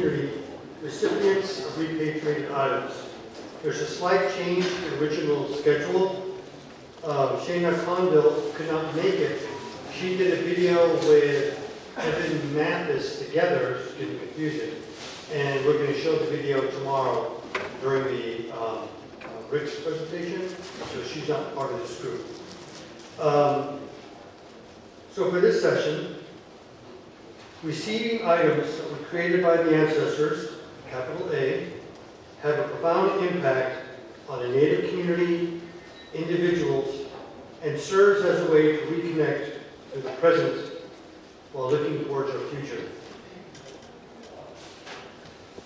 community, recipients of repatriated items. There's a slight change to the original schedule. Shana Condill could not make it. She did a video with Evan Mathis together, it's getting confusing. And we're going to show the video tomorrow during the Rick's presentation, so she's not part of this group. So for this session, receiving items that were created by the ancestors, capital A, have a profound impact on a Native community, individuals, and serves as a way to reconnect with the present while looking towards our future.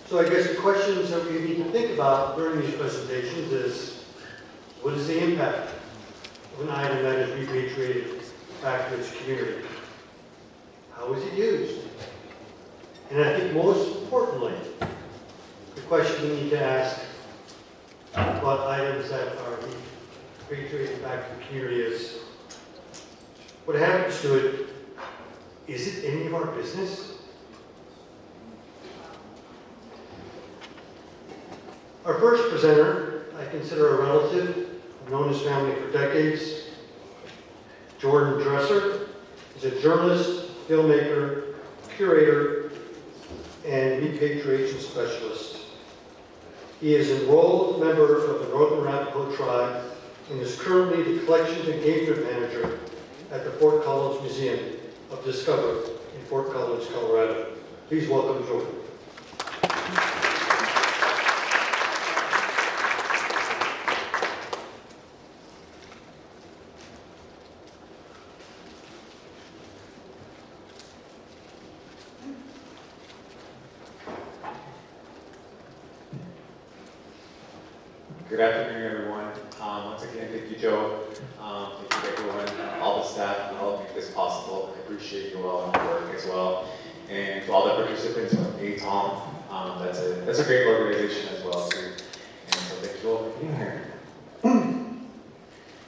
So I guess the questions that we need to think about during these presentations is, what is the impact of an item that is repatriated back to its community? How is it used? And I think most importantly, the question we need to ask about items that are repatriated back to the community is, what happens to it? Is it any of our business? Our first presenter, I consider a relative. I've known his family for decades. Jordan Dresser is a journalist, filmmaker, curator, and repatriation specialist. He is an enrolled member of the Northern Arapaho tribe and is currently the Collections Engagement Manager at the Fort Collins Museum of Discovery in Fort Collins, Colorado. Please welcome Jordan. Good afternoon, everyone. Once again, thank you, Joe. Thank you, everyone, all the staff who helped make this possible. I appreciate you all and your work as well. And to all the participants from ATOM, that's a great organization as well, too. And so thank you all for being here.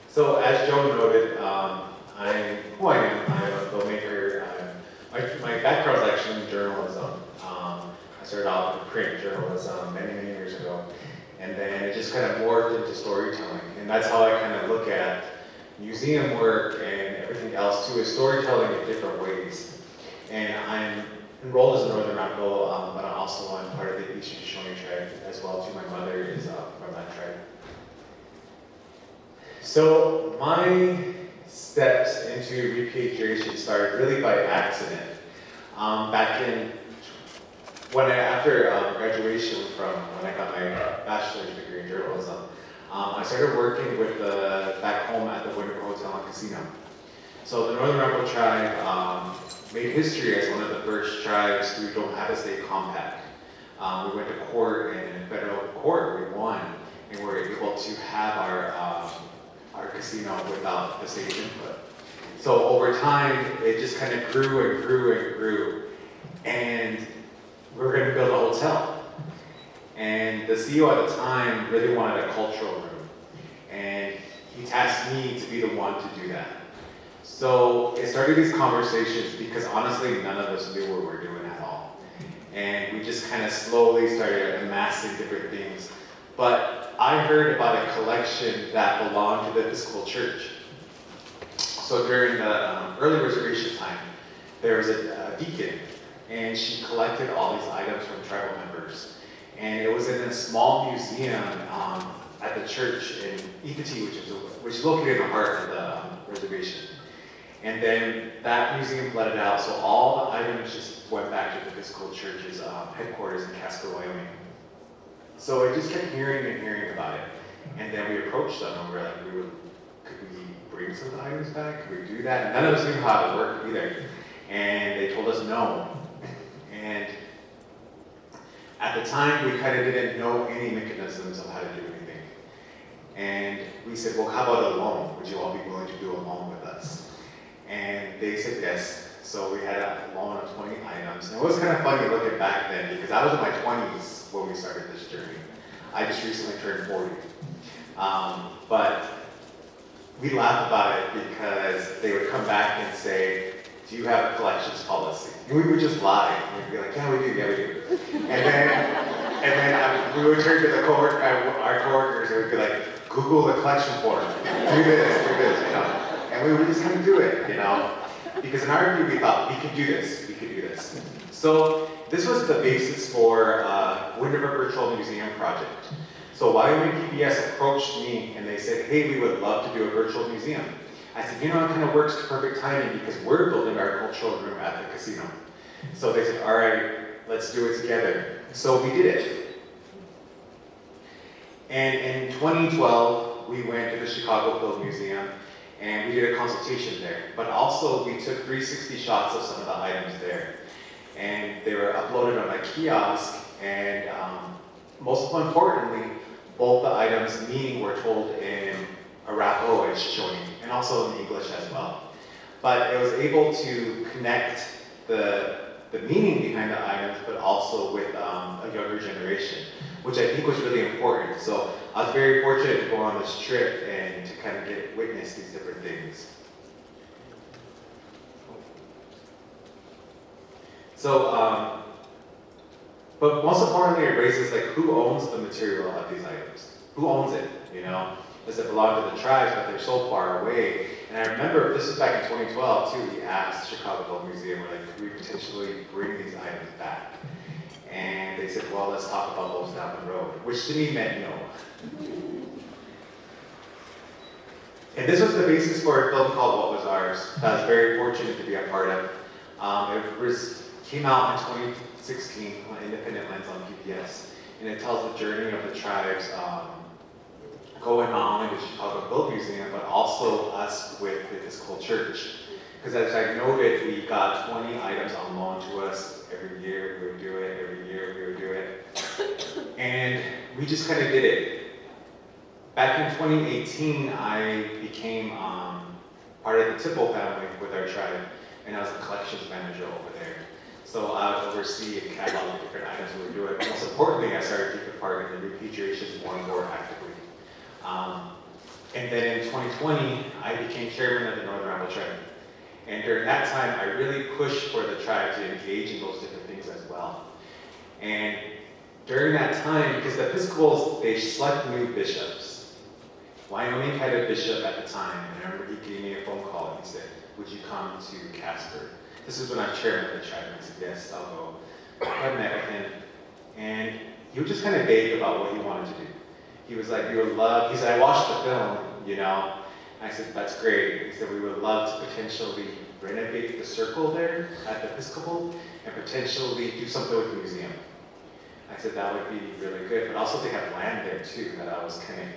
So as Joe noted, I'm who I am. I'm a filmmaker. My background is actually in journalism. I started off in print journalism many, many years ago. And then it just kind of morphed into storytelling. And that's how I kind of look at museum work and everything else too, is storytelling in different ways. And I'm enrolled as a Northern Arapaho, but I'm also part of the Eastern Shoshone tribe as well too. My mother is from that tribe. So my steps into repatriation started really by accident. Back in after graduation from when I got my bachelor's degree in journalism, I started working with back home at the Winter Hotel and Casino. So the Northern Arapaho tribe made history as one of the first tribes who don't have a state compact. We went to court, and in federal court we won, and we were able to have our casino without the state input. So over time, it just kind of grew and grew and grew, and we were going to build a hotel. And the CEO at the time really wanted a cultural room. And he tasked me to be the one to do that. So it started these conversations because honestly, none of us knew what we were doing at all. And we just kind of slowly started amassing different things. But I heard about a collection that belonged to the Episcopal Church. So during the early reservation time, there was a deacon, and she collected all these items from tribal members. And it was in a small museum at the church in Alvitre, which is located in the heart of the reservation. And then that museum let it out, so all the items just went back to the Episcopal Church's headquarters in Casper, Wyoming. So I just kept hearing and hearing about it. And then we approached them and we were like, could we bring some of the items back? Could we do that? And none of us knew how it worked either. And they told us no. And at the time, we kind of didn't know any mechanisms of how to do anything. And we said, well, how about a loan? Would you all be willing to do a loan with us? And they said yes. So we had a loan of 20 items. And it was kind of funny looking back then because I was in my 20s when we started this journey. I just recently turned 40. But we laugh about it because they would come back and say, do you have a collections policy? And we would just lie. We'd be like, yeah, we do. And then we would turn to our coworkers and we'd be like, Google the collection form. Do this, you know. And we would just kind of do it, you know. Because in our view, we thought, we could do this. So this was the basis for Wind River Virtual Museum project. So Wyoming PBS approached me and they said, hey, we would love to do a virtual museum. I said, you know, it kind of works perfect timing because we're building our cultural room at the casino. So they said, all right, let's do it together. So we did it. And in 2012, we went to the Chicago Film Museum and we did a consultation there. But also we took 360 shots of some of the items there. And they were uploaded on a kiosk and most importantly, both the items' meaning were told in Arapaho and Shoshone, and also in English as well. But it was able to connect the meaning behind the items, but also with a younger generation, which I think was really important. So I was very fortunate to go on this trip and to kind of witness these different things. So, but most importantly, it raises like who owns the material of these items? Who owns it, you know? Does it belong to the tribes, but they're so far away? And I remember, this was back in 2012 too, we asked Chicago Film Museum, we're like, could we potentially bring these items back? And they said, well, let's talk about those down the road, which to me meant no. And this was the basis for a film called What Was Ours, that I was very fortunate to be a part of. It came out in 2016 on Independent Lens on PBS, and it tells the journey of the tribes going not only to Chicago Film Museum, but also us with the Episcopal Church. Because as I noted, we got 20 items on loan to us every year. We would do it, every year we would do it. And we just kind of did it. Back in 2018, I became part of the Tipple family with our tribe, and I was a collections manager over there. So I would oversee a catalog of different items we were doing. Most importantly, I started taking part in the repatriations more actively. And then in 2020, I became chairman of the Northern Arapaho tribe. And during that time, I really pushed for the tribe to engage in those different things as well. And during that time, because the Episcopals, they select new bishops. Wyoming had a bishop at the time, and I remember he gave me a phone call and he said, would you come to Casper? This is when I'm chairman of the tribe, and I said, yes, I'll go. I met with him, and he was just kind of vague about what he wanted to do. He was like, we would love, he said, I watched the film, you know. I said, that's great. He said, we would love to potentially renovate the circle there at the Episcopal and potentially do something with the museum. I said, that would be really good, but also they have land there too that I was kind of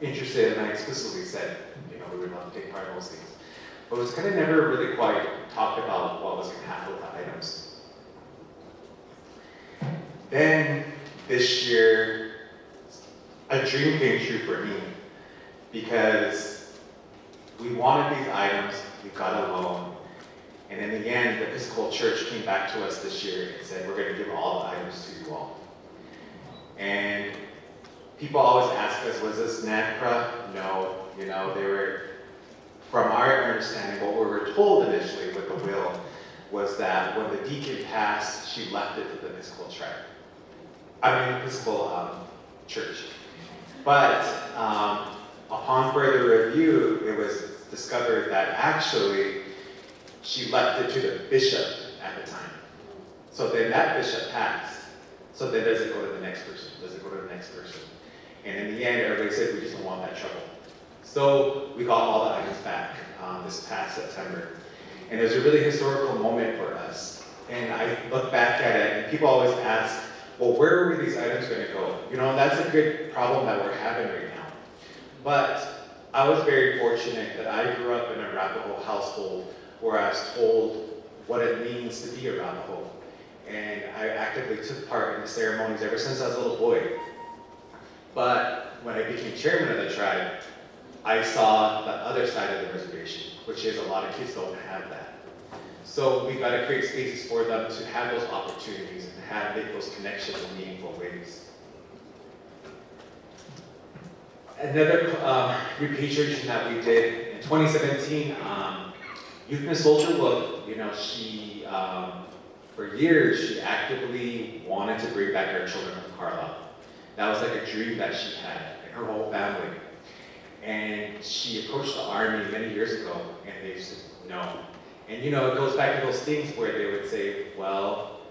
interested in, and I explicitly said, you know, we would love to take part in those things. But it was kind of never really quite talked about what was going to happen with the items. Then this year, a dream came true for me because we wanted these items, we got a loan, and in the end, the Episcopal Church came back to us this year and said, we're going to give all the items to you all. And people always ask us, was this NAGPRA? No, you know, they were, from our understanding, what we were told initially with the will was that when the deacon passed, she left it to the Episcopal tribe. Episcopal church. But upon further review, it was discovered that actually she left it to the bishop at the time. So then that bishop passed. So then does it go to the next person? Does it go to the next person? And in the end, everybody said, we just don't want that trouble. So we got all the items back this past September. And it was a really historical moment for us. And I look back at it, and people always ask, well, where were these items going to go? You know, and that's a good problem that we're having right now. But I was very fortunate that I grew up in a Arapaho household where I was told what it means to be Arapaho. And I actively took part in the ceremonies ever since I was a little boy. But when I became chairman of the tribe, I saw the other side of the reservation, which is a lot of kids don't have that. So we got to create spaces for them to have those opportunities and make those connections in meaningful ways. Another repatriation that we did in 2017, Youth Miss Soldier look, she, for years, she actively wanted to bring back our children from Carlisle. That was like a dream that she had and her whole family. And she approached the Army many years ago, and they said no. And it goes back to those things where they would say, well,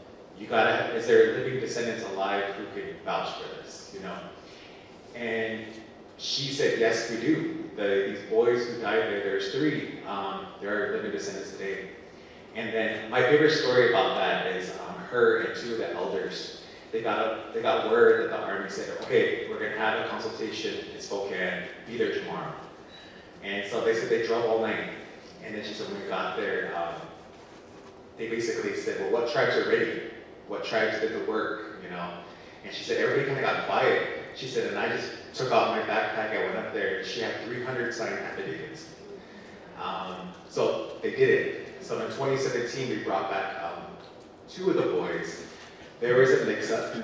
is there living descendants alive who could vouch for this, And she said, yes, we do. These boys who died there's 3. There are living descendants today. And then my favorite story about that is her and 2 of the elders. They got word that the Army said, okay, we're gonna have a consultation in Spokane, be there tomorrow. And so they said they drove all night. And then she said when we got there, they basically said, well, what tribes are ready? What tribes did the work, And she said, everybody kind of got quiet. She said, and I just took off my backpack, I went up there, and she had 300 signed affidavits. So they did it. So in 2017, we brought back 2 of the boys. There was a mix-up.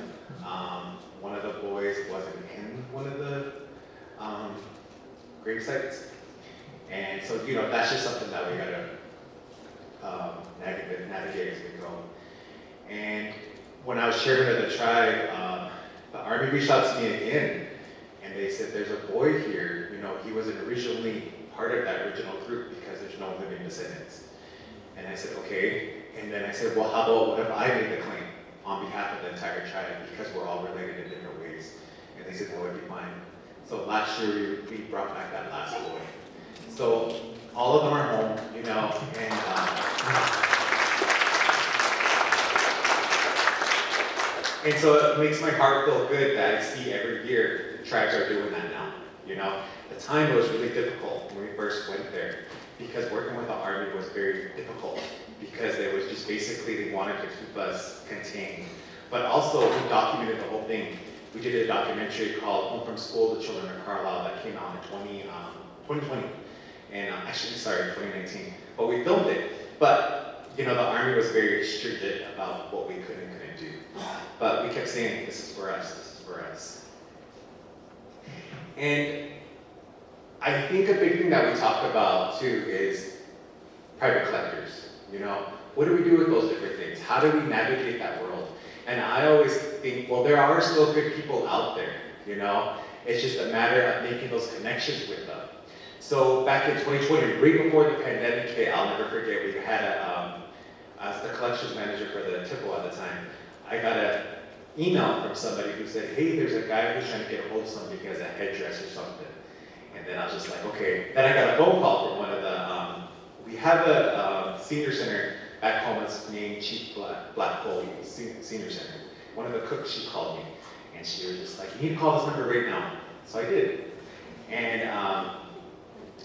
One of the boys wasn't in one of the grave sites. And so, that's just something that we gotta navigate as we go. And when I was chairman of the tribe, the Army reached out to me again, and they said, there's a boy here, he wasn't originally part of that original group because there's no living descendants. And I said, okay. And then I said, well, how about what if I made the claim on behalf of the entire tribe because we're all related in different ways? And they said, that would be fine. So last year, we brought back that last boy. So all of them are home, and so it makes my heart feel good that I see every year the tribes are doing that now. The time was really difficult when we first went there because working with the Army was very difficult because it was just basically they wanted to keep us contained. But also we documented the whole thing. We did a documentary called Home from School, The Children of Carlisle that came out in 2020. And 2019. But we filmed it. But, the Army was very restricted about what we could and couldn't do. But we kept saying, this is for us, this is for us. And I think a big thing that we talk about, too, is private collectors. What do we do with those different things? How do we navigate that world? And I always think, well, there are still good people out there, It's just a matter of making those connections with them. So back in 2020, right before the pandemic hit, I'll never forget, we had as the collections manager for the TIPO at the time, I got an email from somebody who said, hey, there's a guy who's trying to get a hold of somebody because a headdress or something. And then I was just like, okay. Then I got a phone call from one of the, we have a senior center back home that's named Chief Black Foley Senior Center. One of the cooks, she called me. And she was just like, you need to call this number right now. So I did. And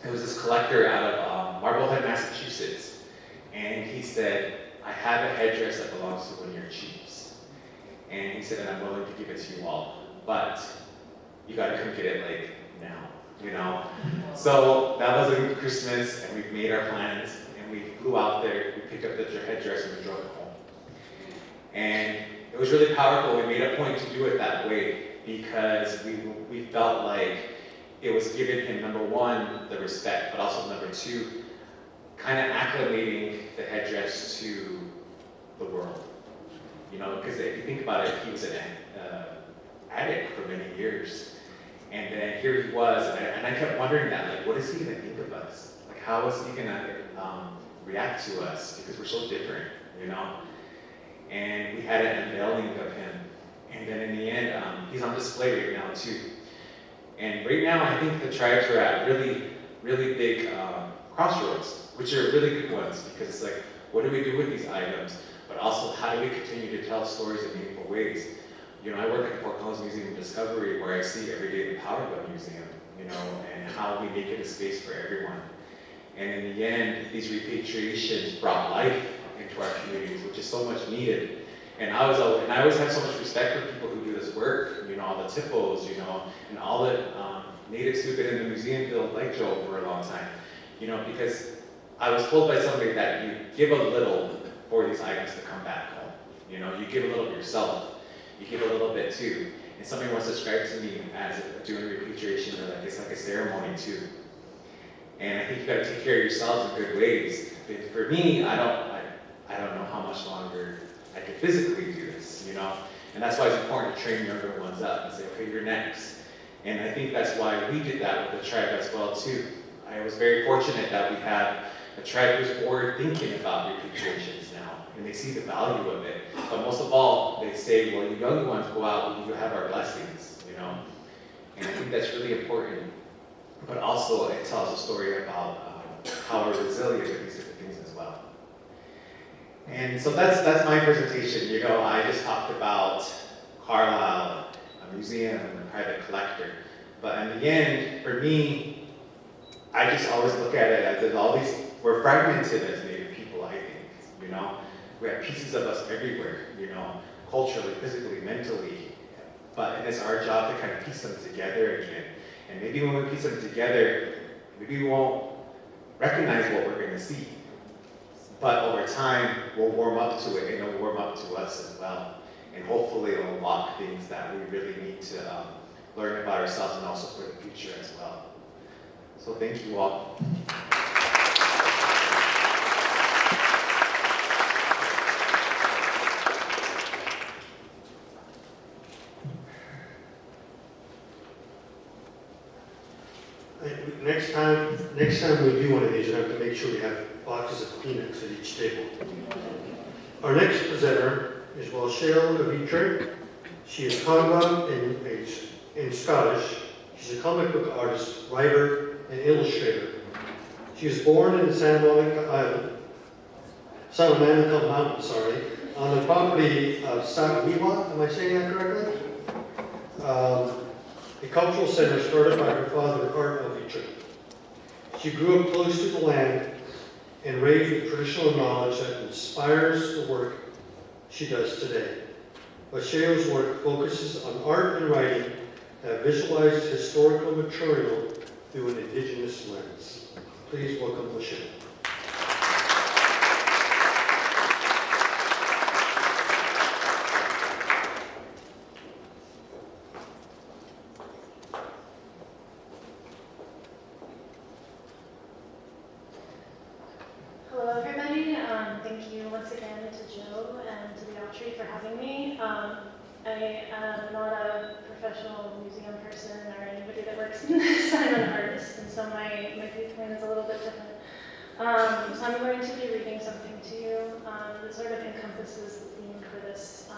there was this collector out of Marblehead, Massachusetts, and he said, I have a headdress that belongs to one of your chiefs. And he said, and I'm willing to give it to you all, but you gotta come get it now, So that was a Christmas, and we made our plans, and we flew out there, we picked up the headdress, and we drove it home. And it was really powerful. We made a point to do it that way because we felt like it was giving him, number one, the respect, but also number 2, kind of acclimating the headdress to the world. Because if you think about it, he was an addict for many years. And then here he was, and I kept wondering that, what is he going to think of us? How is he going to react to us? Because we're so different, And we had an unveiling of him. And then in the end, he's on display right now, too. And right now, I think the tribes are at really, really big crossroads, which are really good ones, because it's like, what do we do with these items? But also, how do we continue to tell stories in meaningful ways? I work at Fort Collins Museum of Discovery, where I see every day the Power Gun Museum, and how we make it a space for everyone. And in the end, these repatriations brought life into our communities, which is so much needed. And I always have so much respect for people who do this work, all the TIPOs, and all the natives who've been in the museum field like Joe for a long time, because I was told by somebody that you give a little for these items to come back home. You give a little of yourself, you give a little bit too. And somebody once described to me as doing repatriation, it's like a ceremony too. And I think you gotta take care of yourselves in good ways, for me, I don't know how much longer I could physically do this, you know? And that's why it's important to train younger ones up and say, okay, you're next. And I think that's why we did that with the tribe as well too. I was very fortunate that we had a tribe who's forward thinking about repatriations now, and they see the value of it. But most of all, they say, well, you young ones go out, you have our blessings, you know? And I think that's really important. But also it tells a story about how we're resilient with these different things as well. And so that's my presentation. You know, I just talked about Carlisle, a museum, and a private collector. But in the end, for me, I just always look at it as all these, we're fragmented as Native people, I think, you know? We have pieces of us everywhere, you know, culturally, physically, mentally. And it's our job to kind of piece them together again. And maybe when we piece them together, maybe we won't recognize what we're gonna see. But over time, we'll warm up to it, and it'll warm up to us as well. And hopefully it'll unlock things that we really need to learn about ourselves and also for the future as well. So thank you all. Next time we do one of these, we have to make sure we have boxes of peanuts at each table. Our next presenter is Weshoyot Alvitre. She is Tongva in Scottish. She's a comic book artist, writer, and illustrator. She was born in Salamanca Mountain, on the property of Cahuilla. Am I saying that correctly? A cultural center started by her father, Art Alvitre. She grew up close to the land and raised with traditional knowledge that inspires the work she does today. Weshoyot's work focuses on art and writing that visualize historical material through an indigenous lens. Please welcome Weshoyot. Hello, everybody. Thank you once again to Joe and to the Alvitre for having me. I am not a professional museum person or anybody that works in this. I'm an artist, and so my viewpoint is a little bit different. So I'm going to be reading something to you that sort of encompasses the theme for this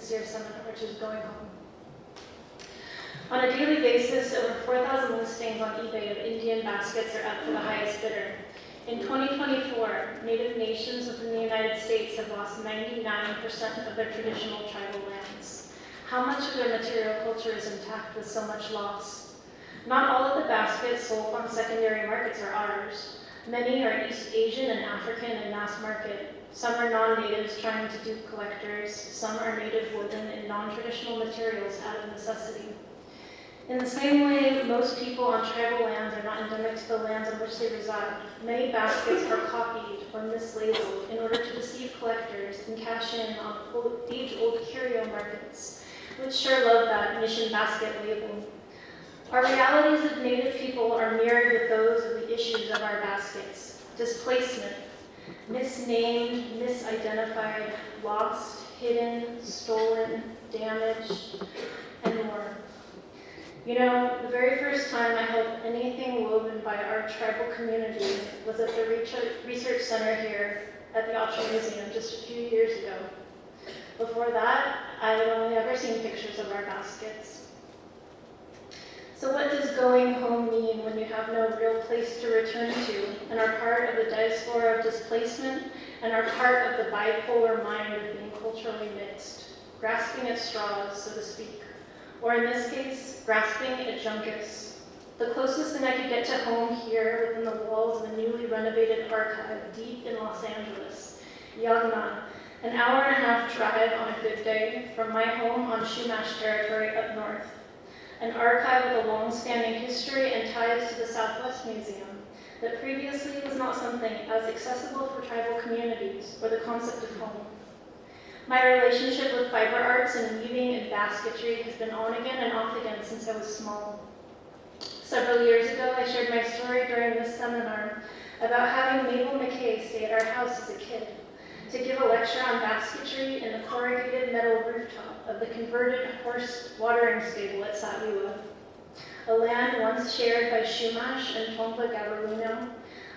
year's seminar, which is going home. On a daily basis, over 4,000 listings on eBay of Indian baskets are up for the highest bidder. In 2024, Native nations within the United States have lost 99% of their traditional tribal lands. How much of their material culture is intact with so much loss? Not all of the baskets sold on secondary markets are ours. Many are East Asian and African and mass market. Some are non-natives trying to dupe collectors. Some are native wooden and non-traditional materials out of necessity. In the same way, most people on tribal lands are not endemic to the lands on which they reside. Many baskets are copied or mislabeled in order to deceive collectors and cash in on age-old curio markets, which sure love that mission basket label. Our realities of Native people are mirrored with those of the issues of our baskets. Displacement, misnamed, misidentified, lost, hidden, stolen, damaged, and more. You know, the very first time I held anything woven by our tribal community was at the research center here at the Alvitre Museum just a few years ago. Before that, I had only ever seen pictures of our baskets. So what does going home mean when you have no real place to return to and are part of the diaspora of displacement and are part of the bipolar mind of being culturally mixed, grasping at straws, so to speak? Or in this case, grasping at junkets. The closest thing I could get to home here within the walls of a newly renovated archive deep in Los Angeles, Yagna, an hour-and-a-half drive on a good day from my home on Chumash territory up north. An archive with a long-standing history and ties to the Southwest Museum that previously was not something as accessible for tribal communities or the concept of home. My relationship with fiber arts and weaving and basketry has been on again and off again since I was small. Several years ago, I shared my story during this seminar about having Mabel McKay stay at our house as a kid, to give a lecture on basketry in the corrugated metal rooftop of the converted horse watering stable at Cahuilla, a land once shared by Chumash and Tongva Gabarino,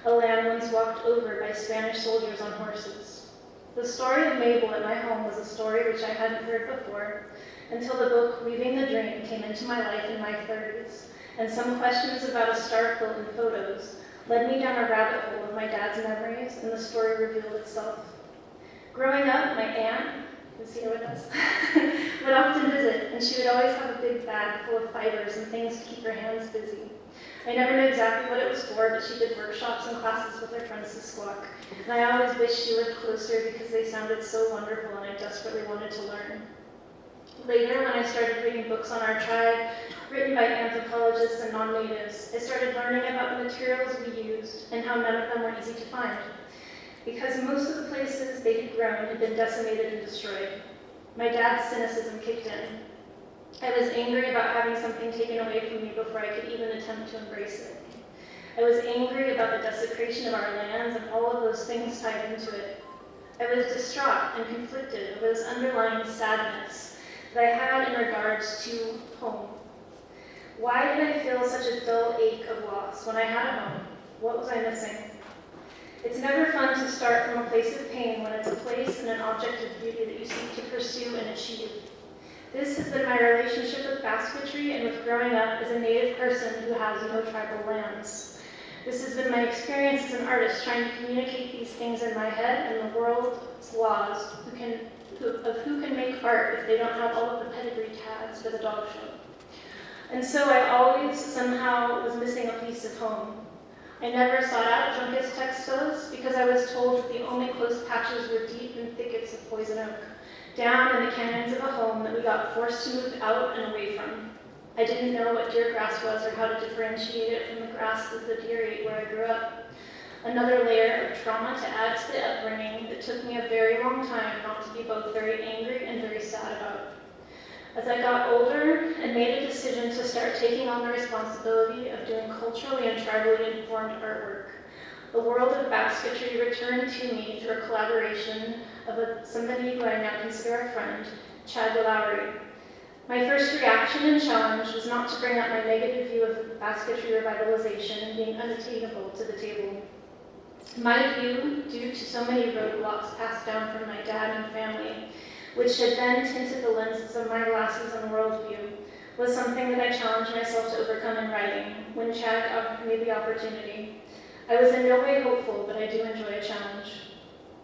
a land once walked over by Spanish soldiers on horses. The story of Mabel at my home was a story which I hadn't heard before until the book Weaving the Dream came into my life in my 30s, and some questions about a star quilt and photos led me down a rabbit hole of my dad's memories, and the story revealed itself. Growing up, my aunt, who's here with us, would often visit, and she would always have a big bag full of fibers and things to keep her hands busy. I never knew exactly what it was for, but she did workshops and classes with her friends to squawk, and I always wished she lived closer because they sounded so wonderful and I desperately wanted to learn. Later, when I started reading books on our tribe, written by anthropologists and non-natives, I started learning about the materials we used and how none of them were easy to find, because most of the places they had grown had been decimated and destroyed. My dad's cynicism kicked in. I was angry about having something taken away from me before I could even attempt to embrace it. I was angry about the desecration of our lands and all of those things tied into it. I was distraught and conflicted over this underlying sadness that I had in regards to home. Why did I feel such a dull ache of loss when I had a home? What was I missing? It's never fun to start from a place of pain when it's a place and an object of beauty that you seek to pursue and achieve. This has been my relationship with basketry and with growing up as a Native person who has no tribal lands. This has been my experience as an artist trying to communicate these things in my head and the world's laws of who can make art if they don't have all of the pedigree tags for the dog show. And so I always somehow was missing a piece of home. I never sought out Juncus textiles because I was told that the only close patches were deep in thickets of poison oak, down in the canyons of a home that we got forced to move out and away from. I didn't know what deer grass was or how to differentiate it from the grass that the deer ate where I grew up. Another layer of trauma to add to the upbringing that took me a very long time not to be both very angry and very sad about. As I got older and made a decision to start taking on the responsibility of doing culturally and tribally informed artwork, the world of basketry returned to me through a collaboration of somebody who I now consider a friend, Cahuilla. My first reaction and challenge was not to bring up my negative view of basketry revitalization being unattainable to the table. My view, due to so many roadblocks passed down from my dad and family, which had then tinted the lenses of my glasses and worldview, was something that I challenged myself to overcome in writing when Chad offered me the opportunity. I was in no way hopeful, but I do enjoy a challenge.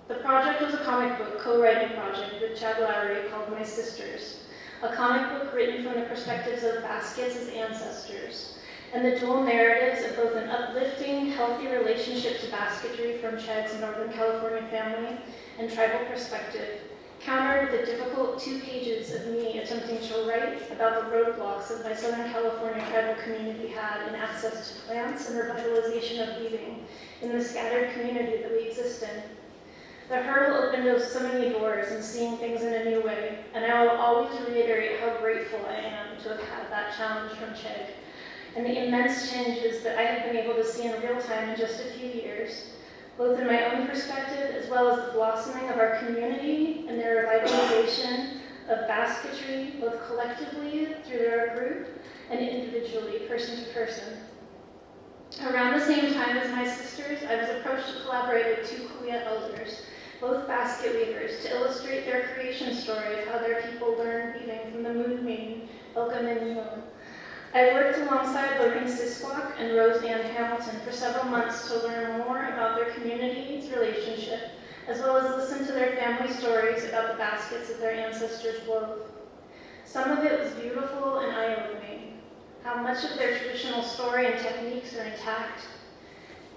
The project was a comic book co-writing project with Cahuilla called My Sisters, a comic book written from the perspectives of baskets as ancestors, and the dual narratives of both an uplifting, healthy relationship to basketry from Chad's Northern California family and tribal perspective, countered with the difficult 2 pages of me attempting to write about the roadblocks that my Southern California tribal community had in access to plants and revitalization of weaving in the scattered community that we exist in. The hurdle opened up so many doors and seeing things in a new way, and I will always reiterate how grateful I am to have had that challenge from Chad, and the immense changes that I have been able to see in real time in just a few years, both in my own perspective as well as the blossoming of our community and the revitalization of basketry, both collectively through our group and individually, person to person. Around the same time as My Sisters, I was approached to collaborate with 2 Cahuilla elders, both basket weavers, to illustrate their creation story of how their people learned weaving from the Moon Elka Menino. I worked alongside Lorraine Sisquak and Rose Ann Hamilton for several months to learn more about their community's relationship, as well as listen to their family stories about the baskets that their ancestors wove. Some of it was beautiful and eye-opening, how much of their traditional story and techniques are intact,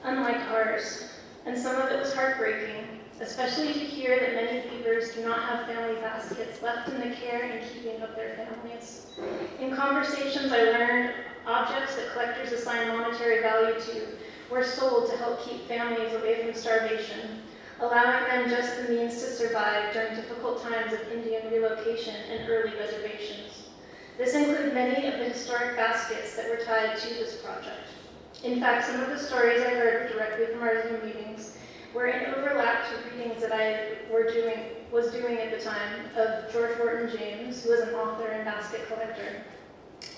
unlike ours, and some of it was heartbreaking, especially to hear that many weavers do not have family baskets left in the care and keeping of their families. In conversations, I learned objects that collectors assign monetary value to were sold to help keep families away from starvation, allowing them just the means to survive during difficult times of Indian relocation and early reservations. This included many of the historic baskets that were tied to this project. In fact, some of the stories I heard were directly from our Zoom were in overlapped with readings that I was doing at the time of George Wharton James, who was an author and basket collector.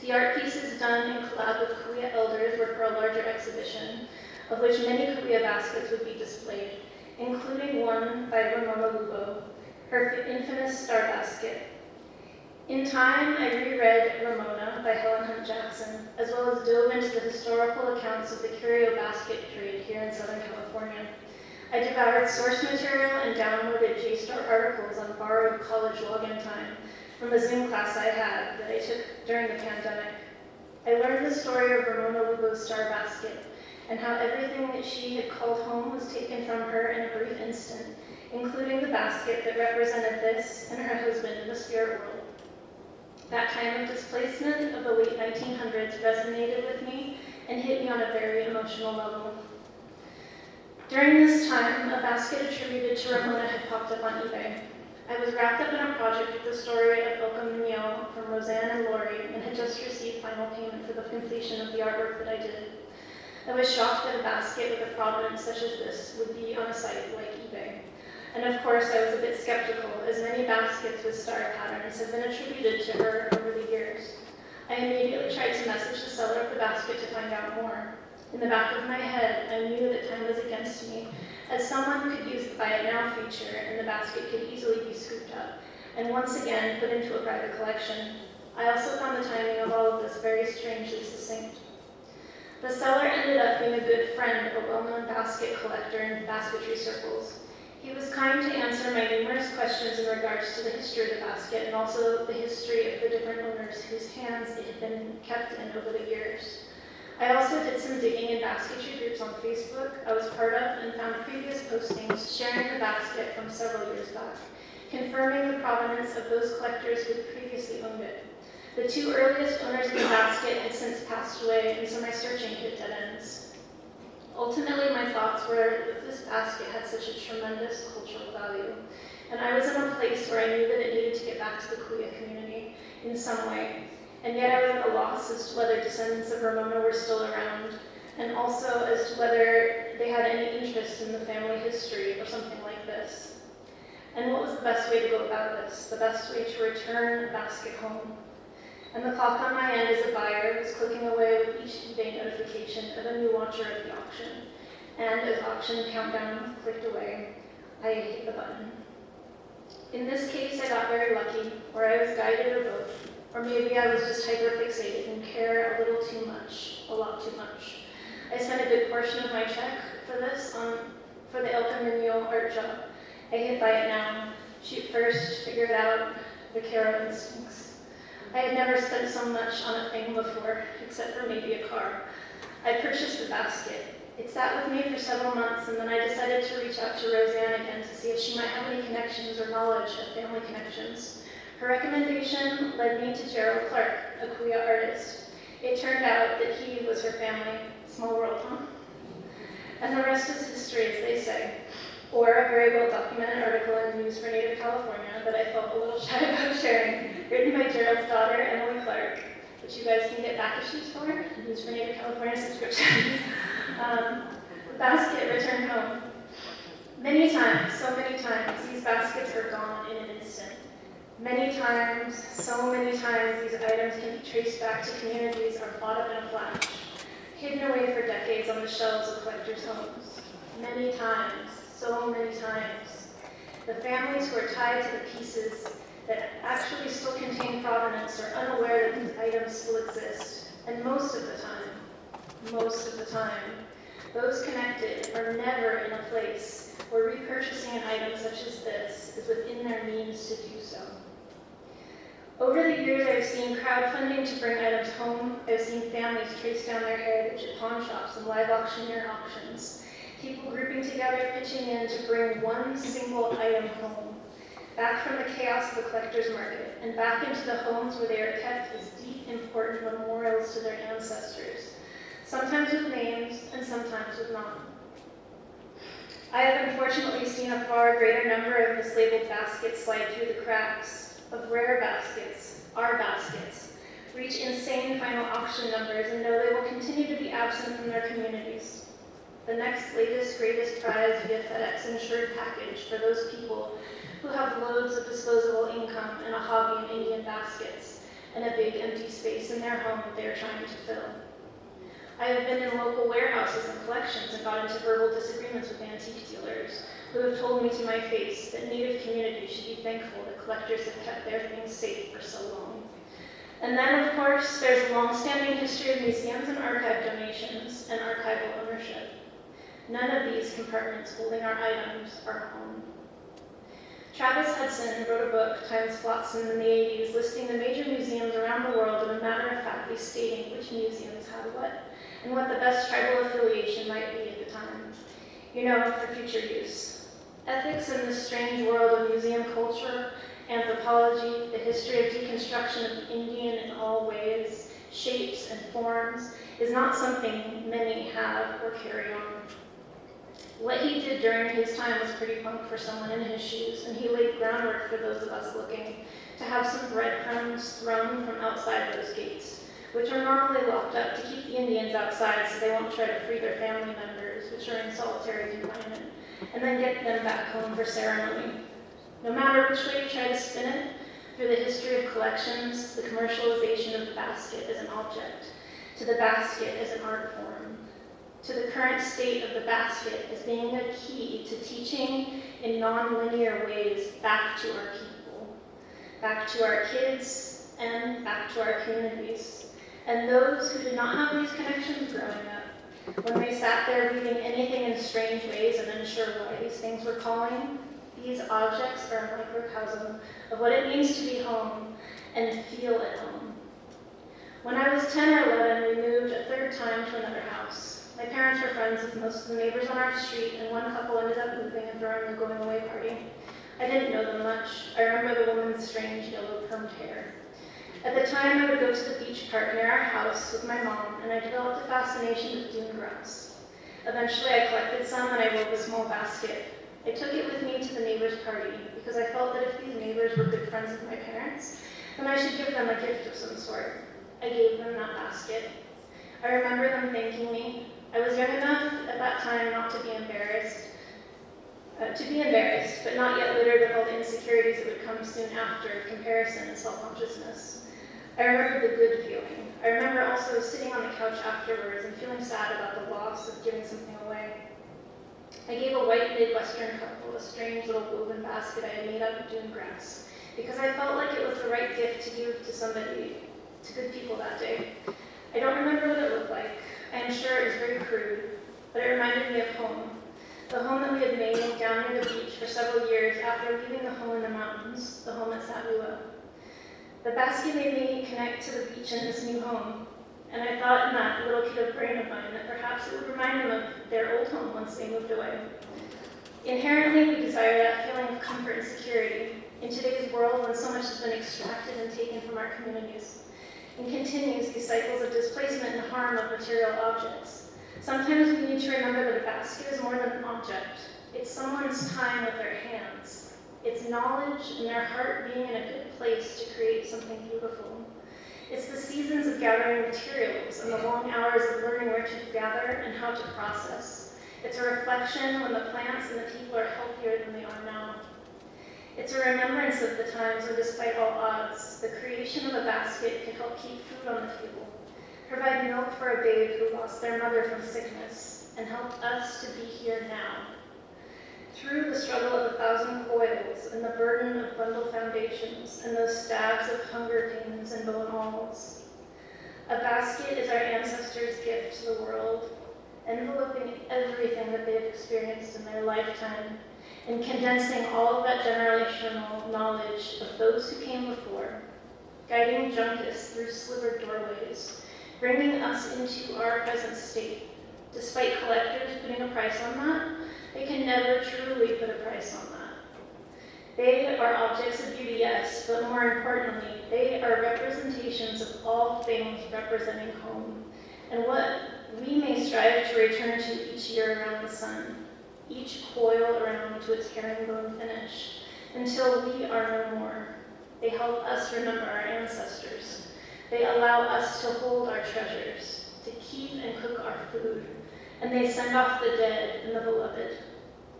The art pieces done in collab with Cahuilla elders were for a larger exhibition, of which many Cahuilla baskets would be displayed, including one by Ramona Lugo, her infamous star basket. In time, I reread Ramona by Helen Hunt Jackson, as well as dove into the historical accounts of the curio basket trade here in Southern California. I devoured source material and downloaded JSTOR articles on borrowed college login time from a Zoom class I had that I took during the pandemic. I learned the story of Ramona Lugo's star basket and how everything that she had called home was taken from her in a brief instant, including the basket that represented this and her husband in the spirit world. That time of displacement of the late 1900s resonated with me and hit me on a very emotional level. During this time, a basket attributed to Ramona had popped up on eBay. I was wrapped up in a project with the story of El Camino from Roseanne and Lori and had just received final payment for the completion of the artwork that I did. I was shocked that a basket with a provenance such as this would be on a site like eBay. And of course, I was a bit skeptical, as many baskets with star patterns have been attributed to her over the years. I immediately tried to message the seller of the basket to find out more. In the back of my head, I knew that time was against me, as someone could use the Buy It Now feature and the basket could easily be scooped up, and once again put into a private collection. I also found the timing of all of this very strangely succinct. The seller ended up being a good friend of a well-known basket collector in basketry circles. He was kind to answer my numerous questions in regards to the history of the basket and also the history of the different owners whose hands it had been kept in over the years. I also did some digging in basketry groups on Facebook I was part of and found previous postings sharing the basket from several years back, confirming the provenance of those collectors who had previously owned it. The two earliest owners of the basket had since passed away, and so my searching hit dead ends. Ultimately, my thoughts were that this basket had such a tremendous cultural value, and I was in a place where I knew that it needed to get back to the Cahuilla community in some way. And yet I was at a loss as to whether descendants of Ramona were still around, and also as to whether they had any interest in the family history or something like this. And what was the best way to go about this? The best way to return a basket home. And the clock on my end as a buyer was clicking away with each eBay notification of a new watcher at the auction. And as auction countdown clicked away, I hit the button. In this case, I got very lucky, or I was guided or both. Or maybe I was just hyper-fixated and care a little too much, a lot too much. I spent a good portion of my check for this for the El Camino art job. I hit Buy It Now, shoot first, figure it out, the Caro instincts. I had never spent so much on a thing before, except for maybe a car. I purchased the basket. It sat with me for several months, and then I decided to reach out to Roseanne again to see if she might have any connections or knowledge of family connections. Her recommendation led me to Gerald Clarke, a Cahuilla artist. It turned out that he was her family. Small world, huh? And the rest is history, as they say. Or a very well-documented article in News for Native California that I felt a little shy about sharing, written by Gerald's daughter, Emily Clarke, which you guys can get back issues for, News for Native California subscriptions. The basket returned home. Many times, so many times, these baskets are gone in an instant. Many times, so many times, these items can be traced back to communities or bought up in a flash, hidden away for decades on the shelves of collectors' homes. Many times, so many times. The families who are tied to the pieces that actually still contain provenance are unaware that these items still exist. And most of the time, those connected are never in a place where repurchasing an item such as this is within their means to do so. Over the years, I've seen crowdfunding to bring items home. I've seen families trace down their heritage at pawn shops and live auctioneer auctions. People grouping together, pitching in to bring one single item home, back from the chaos of the collector's market, and back into the homes where they are kept as deep, important memorials to their ancestors, sometimes with names and sometimes with not. I have unfortunately seen a far greater number of mislabeled baskets slide through the cracks of rare baskets, our baskets, reach insane final auction numbers, and know they will continue to be absent from their communities. The next latest, greatest prize via FedEx insured package for those people who have loads of disposable income and a hobby in Indian baskets and a big empty space in their home that they are trying to fill. I have been in local warehouses and collections and got into verbal disagreements with antique dealers who have told me to my face that Native communities should be thankful that collectors have kept their things safe for so long. And then, of course, there's a long-standing history of museums and archive donations and archival ownership. None of these compartments holding our items are home. Travis Hudson wrote a book, Times Flotsam, in the 80s, listing the major museums around the world and a matter-of-factly stating which museums had what, and what the best tribal affiliation might be at the time. You know, for future use. Ethics in this strange world of museum culture, anthropology, the history of deconstruction of the Indian in all ways, shapes, and forms, is not something many have or carry on. What he did during his time was pretty punk for someone in his shoes, and he laid groundwork for those of us looking to have some breadcrumbs thrown from outside those gates, which are normally locked up to keep the Indians outside so they won't try to free their family members, which are in solitary confinement, and then get them back home for ceremony. No matter which way you try to spin it, through the history of collections, the commercialization of the basket as an object, to the basket as an art form, to the current state of the basket as being a key to teaching in non-linear ways back to our people, back to our kids, and back to our communities. And those who did not have these connections growing up, when they sat there reading anything in strange ways and unsure why these things were calling, these objects are a microcosm of what it means to be home and feel at home. When I was 10 or 11, we moved a third time to another house. My parents were friends with most of the neighbors on our street, and one couple ended up moving and throwing a going-away party. I didn't know them much. I remember the woman's strange yellow permed hair. At the time, I would go to the beach park near our house with my mom, and I developed a fascination with dune grass. Eventually, I collected some, and I wove a small basket. I took it with me to the neighbor's party, because I felt that if these neighbors were good friends of my parents, then I should give them a gift of some sort. I gave them that basket. I remember them thanking me. I was young enough at that time not to be embarrassed, but not yet littered with all the insecurities that would come soon after, comparison and self-consciousness. I remember the good feeling. I remember also sitting on the couch afterwards and feeling sad about the loss of giving something away. I gave a white Midwestern couple a strange little woven basket I had made out of dune grass, because I felt like it was the right gift to give to somebody, to good people that day. I don't remember what it looked like. I am sure it was very crude, but it reminded me of home. The home that we had made down near the beach for several years after leaving the home in the mountains, the home at Cahuilla. The basket made me connect to the beach and this new home, and I thought in that little kid brain of mine that perhaps it would remind them of their old home once they moved away. Inherently, we desire that feeling of comfort and security in today's world when so much has been extracted and taken from our communities, and continues these cycles of displacement and harm of material objects. Sometimes we need to remember that a basket is more than an object. It's someone's time with their hands. It's knowledge and their heart being in a good place to create something beautiful. It's the seasons of gathering materials and the long hours of learning where to gather and how to process. It's a reflection when the plants and the people are healthier than they are now. It's a remembrance of the times when, despite all odds, the creation of a basket could help keep food on the table, provide milk for a babe who lost their mother from sickness, and help us to be here now. Through the struggle of 1,000 coils and the burden of bundle foundations and those stabs of hunger pains and bone awls. A basket is our ancestors' gift to the world, enveloping everything that they've experienced in their lifetime, and condensing all of that generational knowledge of those who came before, guiding junkists through slivered doorways, bringing us into our present state. Despite collectors putting a price on that, they can never truly put a price on that. They are objects of beauty, yes, but more importantly, they are representations of all things representing home, and what we may strive to return to each year around the sun, each coil around to its herringbone finish, until we are no more. They help us remember our ancestors. They allow us to hold our treasures, to keep and cook our food, and they send off the dead and the beloved.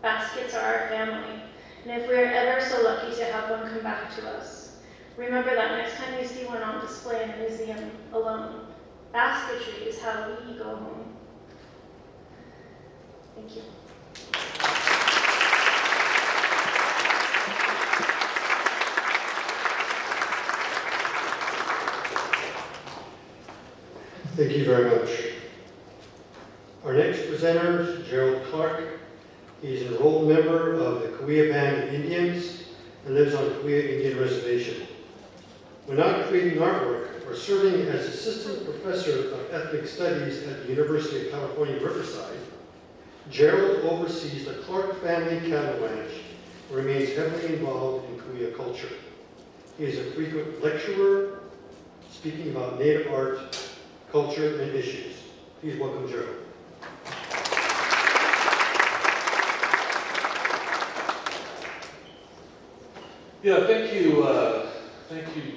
Baskets are our family, and if we are ever so lucky to have one come back to us, remember that next time you see one on display in a museum alone. Basketry is how we go home. Thank you. Thank you very much. Our next presenter is Gerald Clarke. He's an enrolled member of the Cahuilla Band of Indians and lives on Cahuilla Indian Reservation. When not creating artwork or serving as assistant professor of ethnic studies at the University of California, Riverside, Gerald oversees the Clarke family cattle ranch and remains heavily involved in Cahuilla culture. He is a frequent lecturer, speaking about Native art, culture, and issues. Please welcome Gerald. Yeah, thank you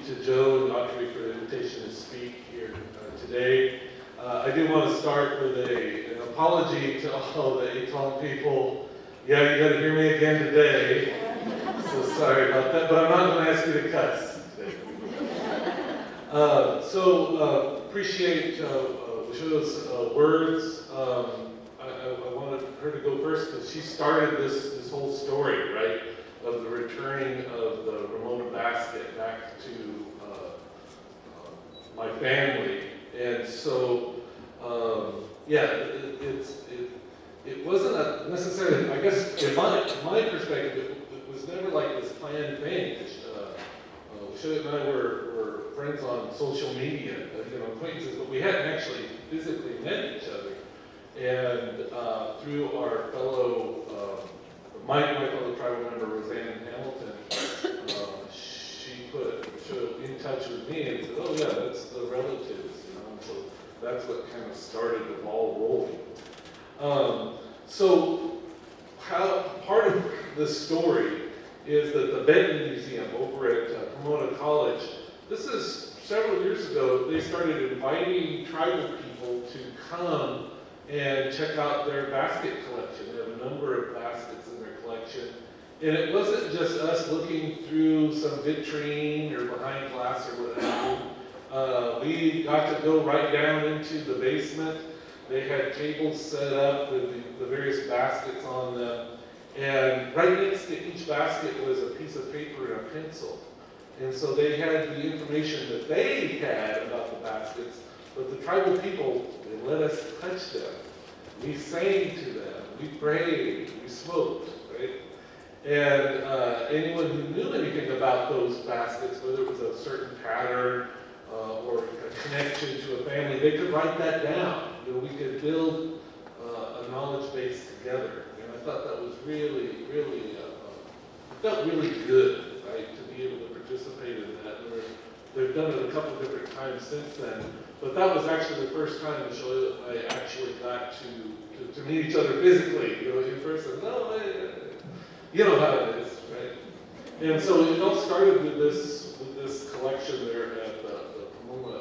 to Joe and Audrey for the invitation to speak here today. I do want to start with an apology to all the Eton people. Yeah, you got to hear me again today. So sorry about that, but I'm not going to ask you to cuss today. Appreciate Weshoyot's words. I wanted her to go first because she started this whole story, right? Of the returning of the Ramona basket back to my family, and so it wasn't necessarily. I guess in my perspective, it was never like this planned thing. Weshoyot and I were friends on social media, acquaintances, but we hadn't actually physically met each other, and through our fellow. My fellow tribal member, Roseanne Hamilton, she put in touch with me and said, oh yeah, that's the relatives, and so that's what kind of started the ball rolling. Part of the story is that the Benton Museum over at Pomona College, this is several years ago, they started inviting tribal people to come and check out their basket collection. They have a number of baskets in their collection. And it wasn't just us looking through some vitrine or behind glass or what have you. We got to go right down into the basement. They had tables set up with the various baskets on them. And right next to each basket was a piece of paper and a pencil. And so they had the information that they had about the baskets, but the tribal people, they let us touch them. We sang to them, we prayed, we smoked, right? And anyone who knew anything about those baskets, whether it was a certain pattern or a connection to a family, they could write that down. We could build a knowledge base together. And I thought that was really, it felt really good, right, to be able to participate in that. They've done it a couple different times since then. But that was actually the first time I actually got to meet each other physically, in person. No, you know how it is, right? And so it all started with this collection there at the Pomona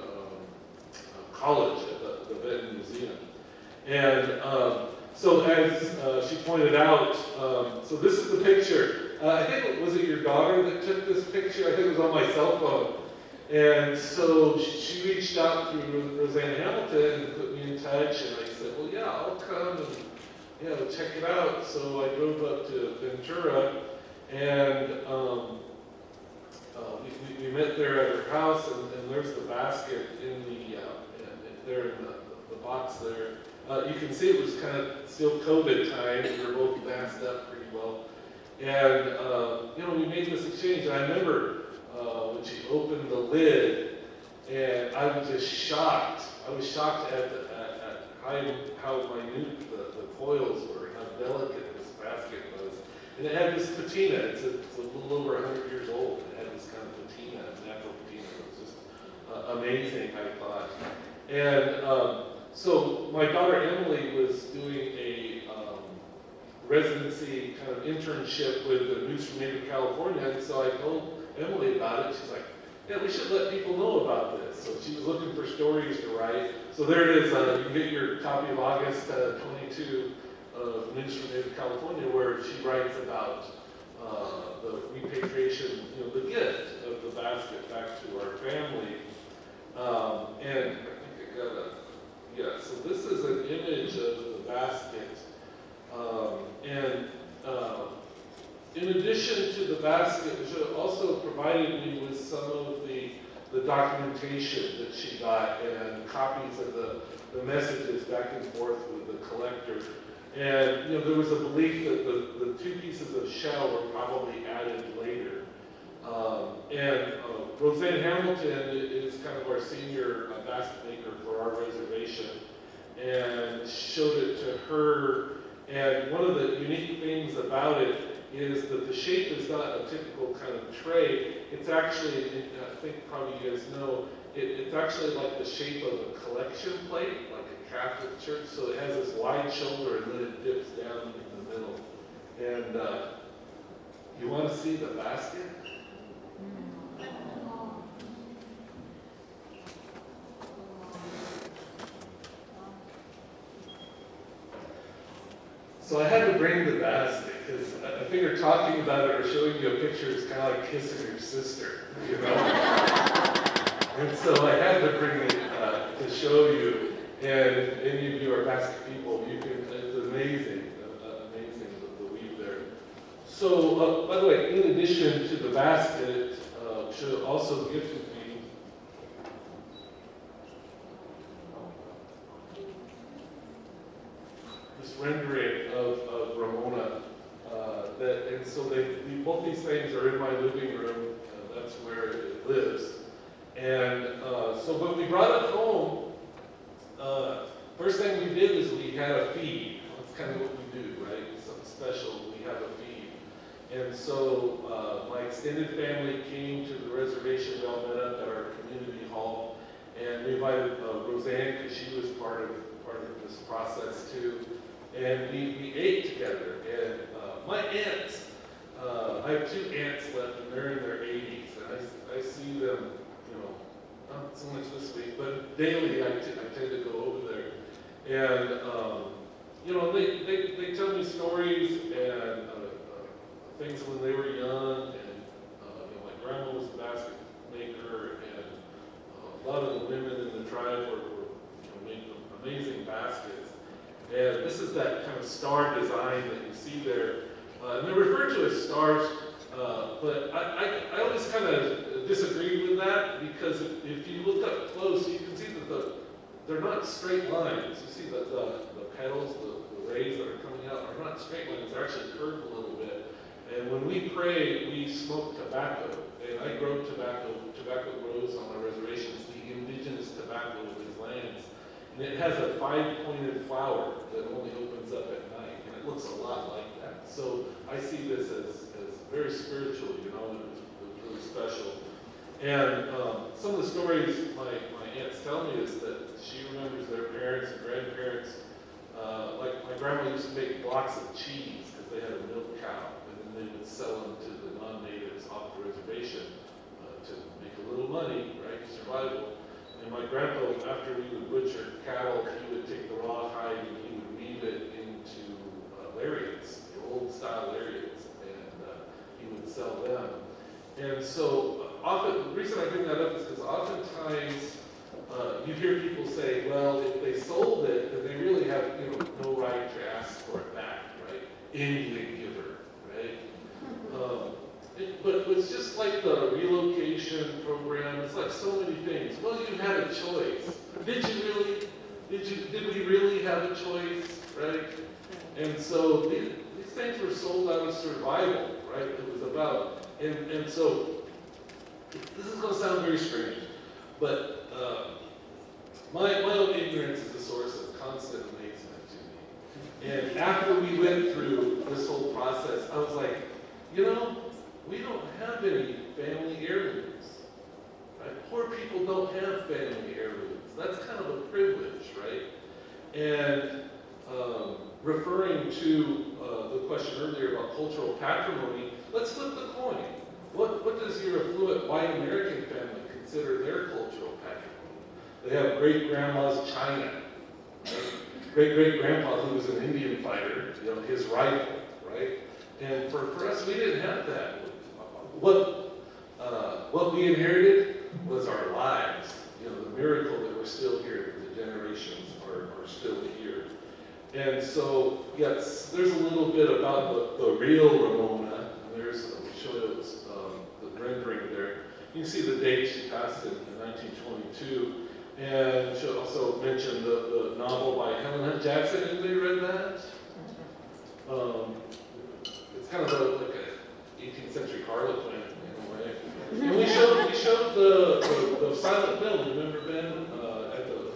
College at the Benton Museum. And so as she pointed out, so this is the picture. I think, was it your daughter that took this picture? I think it was on my cell phone. And so she reached out through Roseanne Hamilton and put me in touch, and I said, well, yeah, I'll come and check it out. So I drove up to Ventura, and we met there at her house, and there's the basket in there in the box there. You can see it was kind of still COVID time. We were both masked up pretty well. And, we made this exchange, and I remember when she opened the lid, and I was just shocked. I was shocked at how minute the coils were, how delicate this basket was. And it had this patina. It's a little over 100 years old. It had this kind of patina, natural patina. It was just amazing, I thought. And so my daughter Emily was doing a residency kind of internship with the News from Native California, and so I told Emily about it. She's like, yeah, we should let people know about this. So she was looking for stories to write. So there it is. You can get your copy of August 22 of News from Native California, where she writes about the repatriation, the gift of the basket back to our family. And I think I got a, yeah, so this is an image of the basket. In addition to the basket, she also provided me with some of the documentation that she got and copies of the messages back and forth with the collector. And there was a belief that the two pieces of shell were probably added later. Roseanne Hamilton is kind of our senior basket maker for our reservation, and showed it to her. And one of the unique things about it is that the shape is not a typical kind of tray. It's actually, I think probably you guys know, it's actually like the shape of a collection plate, like a Catholic church. So it has this wide shoulder and then it dips down in the middle. And you want to see the basket? So I had to bring the basket because I figure talking about it or showing you a picture is kind of like kissing your sister, And so I had to bring it to show you. And if any of you are basket people, you can. It's amazing, the weave there. So by the way, in addition to the basket, she also gifted me this rendering of Ramona. And so both these things are in my living room. That's where it lives. And so when we brought it home, first thing we did is we had a feed. That's kind of what we do, right? Something special, we have a feed. And so my extended family came to the reservation. We all met up at our community hall. And we invited Roseanne, because she was part of this process too. And we ate together. And my aunts, I have two aunts left, and they're in their 80s. And I see them, not so much this week, but daily I tend to go over there. And, they tell me stories and things when they were young. And, my grandma was a basket maker, and a lot of the women in the tribe were making amazing baskets. And this is that kind of star design that you see there. And they're referred to as stars, but I always kind of disagree with that, because if you look up close, you can see that they're not straight lines. You see that the petals, the rays that are coming out are not straight lines. They're actually curved a little bit. And when we pray, we smoke tobacco. And I grow tobacco grows on our reservations, the indigenous tobacco of these lands. And it has a 5-pointed flower that only opens up at night, and it looks a lot like that. So I see this as very spiritual, it was really special. And some of the stories my aunts tell me is that she remembers their parents and grandparents. Like my grandma used to make blocks of cheese because they had a milk cow, and then they would sell them to the non-natives off the reservation to make a little money, right, survival. And my grandpa, after we would butcher cattle, he would take the raw hide and he would weave it into lariats, the old style lariats, and he would sell them. And so often, the reason I bring that up is because oftentimes you hear people say, well, if they sold it, then they really have no right to ask for it back, right? Indian giver, right? But it's just like the relocation program. It's like so many things. Well, you had a choice. Did you really? Did we really have a choice, right? And so these things were sold out of survival, right? It was about, and so this is going to sound very strange, but my own ignorance is a source of constant amazement to me. And after we went through this whole process, I was like, we don't have any family heirlooms, right? Poor people don't have family heirlooms. That's kind of a privilege, right? And referring to the question earlier about cultural patrimony, let's flip the coin. what does your affluent white American family consider their cultural patrimony? They have great-grandma's china, right? Great-great-grandpa who was an Indian fighter, his rifle, right? And for us, we didn't have that. What we inherited was our lives, the miracle that we're still here, that the generations are still here. And so, yes, there's a little bit about the real Ramona. And there's Weshoyot's the rendering there. You can see the date she passed in 1922. And she also mentioned the novel by Helen Hunt Jackson. Anybody read that? It's kind of like an 18th century Harlequin in a way. And we showed the silent film, remember, Ben, at the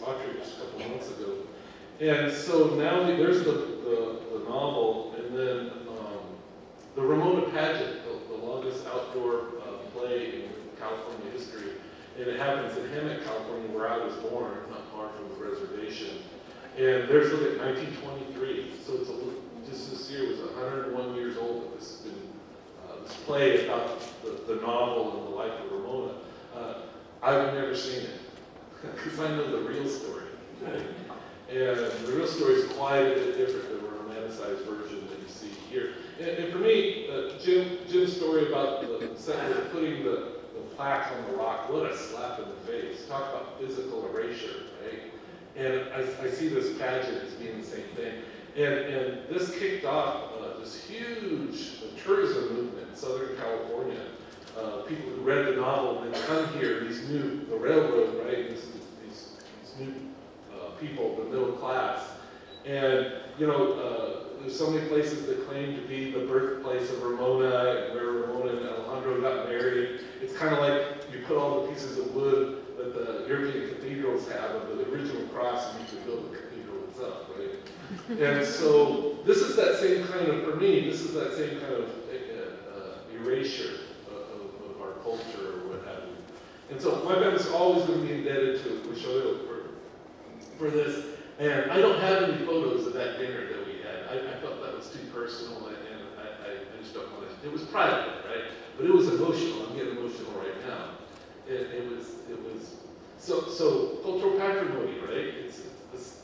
Autry just a couple months ago. And so now there's the novel, and then the Ramona pageant, the longest outdoor play in California history. And it happens in Hemet, California, where I was born, not far from the reservation. And there's look at 1923. So it's just this year was 101 years old that this has been this play about the novel and the life of Ramona. I've never seen it because I know the real story. Okay? And the real story is quite a bit different than the romanticized version that you see here. And for me, Jim's story about putting the plaque on the rock, what a slap in the face. Talk about physical erasure, right? And I see this pageant as being the same thing. And this kicked off this huge tourism movement in Southern California. People who read the novel and then come here, the railroad, right? These new people, the middle class. And, there's so many places that claim to be the birthplace of Ramona, and where Ramona and Alejandro got married. It's kind of like you put all the pieces of wood that the European cathedrals have of the original cross, and you can build the cathedral itself, right? And so this is that same kind of, for me, this is that same kind of erasure of our culture or what have you. And so my family's always going to be indebted to Weshoyot for this. And I don't have any photos of that dinner that we had. I felt that was too personal, and I just don't want to. It was private, right? But it was emotional. I'm getting emotional right now. It was so cultural patrimony, right? It's